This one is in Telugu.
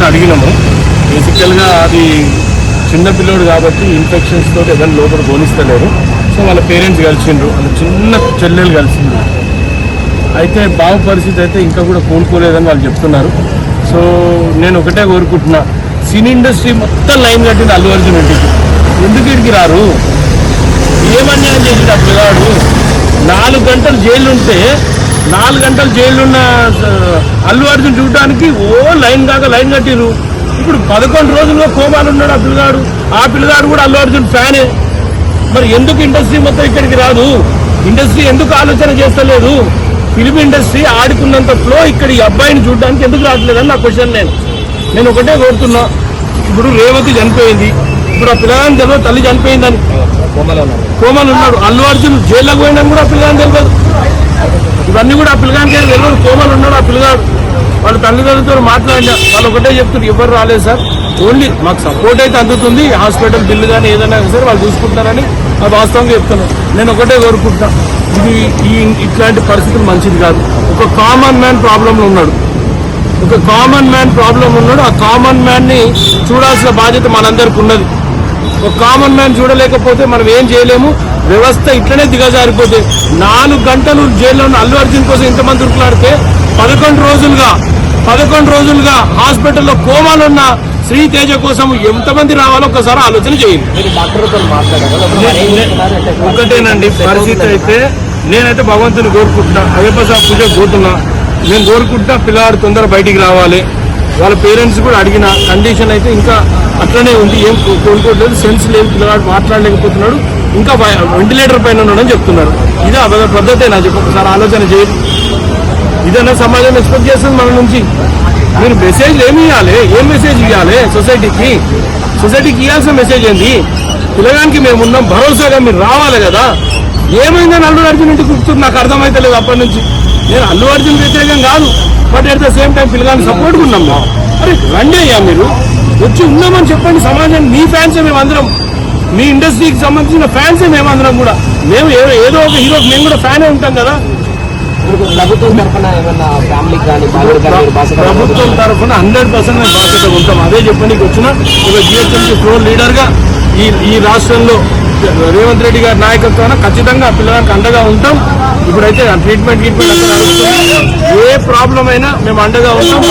కలిసి అడిగినాము. బేసికల్గా అది చిన్న పిల్లోడు కాబట్టి ఇన్ఫెక్షన్స్ తోటి ఏదైనా లోపల పోనిస్తలేరు. సో వాళ్ళ పేరెంట్స్ కలిసిండ్రు, వాళ్ళ చిన్న చెల్లెలు కలిసిండ్రు. అయితే బాబు పరిస్థితి అయితే ఇంకా కూడా కోలుకోలేదని వాళ్ళు చెప్తున్నారు. సో నేను ఒకటే కోరుకుంటున్నా, సినీ ఇండస్ట్రీ మొత్తం లైన్ కట్టింది అల్లు అర్జున్ ఇంటికి. ఎందుకు ఇడికి రారు? ఏమన్యాయం చేసింది ఆ పిల్లవాడు? 4 గంటలు జైలుంటే 4 గంటలు జైలున్న అల్లు అర్జున్ చూడడానికి లైన్ కాక లైన్ కట్టిరు. ఇప్పుడు 11 రోజుల్లో కోమాలు ఉన్నాడు ఆ పిల్లగాడు కూడా అల్లు అర్జున్ ఫ్యానే. మరి ఎందుకు ఇండస్ట్రీ మొత్తం ఇక్కడికి రాదు? ఇండస్ట్రీ ఎందుకు ఆలోచన చేస్తలేదు? ఫిలిం ఇండస్ట్రీ ఆడుకున్నంత ఫ్లో ఇక్కడ ఈ అబ్బాయిని చూడడానికి ఎందుకు రావట్లేదని నా క్వశ్చన్. నేను ఒకటే కోరుతున్నా, ఇప్పుడు రేవతి చనిపోయింది, ఇప్పుడు ఆ పిల్లగాని తెలియదు తల్లి చనిపోయిందని, కోమలు ఉన్నాడు. అల్లు అర్జున్ జైల్లోకి పోయినా కూడా ఆ పిల్లగాని తెలియదు. ఇవన్నీ కూడా ఆ పిల్లగానికి తెలియదు. కోమలు ఉన్నాడు ఆ పిల్లగాడు. వాళ్ళ తల్లిదండ్రులతో మాట్లాడినా వాళ్ళు ఒకటే చెప్తున్నారు, ఎవరు రాలేదు సార్, ఓన్లీ మాకు సపోర్ట్ అయితే అందుతుంది, హాస్పిటల్ బిల్లు కానీ ఏదైనా సరే వాళ్ళు చూసుకుంటారని అది వాస్తవంగా చెప్తున్నారు. నేను ఒకటే కోరుకుంటున్నా, ఇది ఇట్లాంటి పరిస్థితులు మంచిది కాదు. ఒక కామన్ మ్యాన్ ప్రాబ్లంలో ఉన్నాడు, ఆ కామన్ మ్యాన్ ని చూడాల్సిన బాధ్యత మనందరికి ఉన్నది. ఒక కామన్ మ్యాన్ చూడలేకపోతే మనం ఏం చేయలేము. వ్యవస్థ ఇట్లనే దిగజారిపోతే 4 గంటలు జైల్లో ఉన్న అల్లు అర్జున్ కోసం ఇంతమంది ఉరుకులాడితే 11 రోజులుగా హాస్పిటల్లో కోమాలో ఉన్న శ్రీతేజ కోసం ఎంతమంది రావాలో ఒకసారి ఆలోచన చేయండి. ఒకటేనండి పరిస్థితి అయితే, నేనైతే భగవంతుని కోరుకుంటున్నా, అయ్యప్ప స్వామి పూజకు పోతున్నా. నేను కోరుకుంటున్నా పిల్లవాడు తొందర బయటికి రావాలి. వాళ్ళ పేరెంట్స్ కూడా అడిగిన కండిషన్ అయితే ఇంకా అట్లనే ఉంది, ఏం కోలుకోవట్లేదు, సెన్స్ లేదు, పిల్లవాడు మాట్లాడలేకపోతున్నాడు, ఇంకా వెంటిలేటర్ పైన ఉన్నాడని చెప్తున్నారు. ఇదే పద్ధతే నా చెప్పి ఒకసారి ఆలోచన చేయండి. ఇదన్నా సమాజం ఎక్స్పెక్ట్ చేస్తుంది మన నుంచి. మీరు మెసేజ్ ఏం మెసేజ్ ఇవ్వాలి సొసైటీకి ఇవ్వాల్సిన మెసేజ్ ఏంది? పిల్లగానికి మేమున్నాం భరోసాగా మీరు రావాలి కదా. ఏమైందని అల్లు అర్జున్ ఇంటికి కూర్చుంది నాకు అర్థమైతే లేదు అప్పటి నుంచి. నేను అల్లు అర్జున్ వ్యతిరేకం కాదు, but at the same time పిల్లగానికి సపోర్ట్గా ఉన్నాం. అరే రండి అయ్యా, మీరు వచ్చి ఉన్నామని చెప్పండి సమాజాన్ని. మీ ఫ్యాన్సే మేమందరం, మీ ఇండస్ట్రీకి సంబంధించిన ఫ్యాన్సే మేమందరం కూడా. మేము ఏదో ఒక హీరోకి మేము కూడా ఫ్యానే ఉంటాం కదా. ప్రభుత్వం తరఫున ఏమన్నా ఫ్యామిలీకి కానీ ప్రభుత్వం తరఫున 100% మేము బాధ్యత ఉంటాం. అదే చెప్పడానికి వచ్చిన ఒక జిహెచ్ఎంసీ ఫ్లోర్ లీడర్గా ఈ రాష్ట్రంలో రేవంత్ రెడ్డి గారి నాయకత్వాన ఖచ్చితంగా పిల్లగానికి అండగా ఉంటాం. ఇప్పుడైతే ట్రీట్మెంట్ అక్కడ నడుస్తుంది. ఏ ప్రాబ్లం అయినా మేము అండగా ఉంటాం.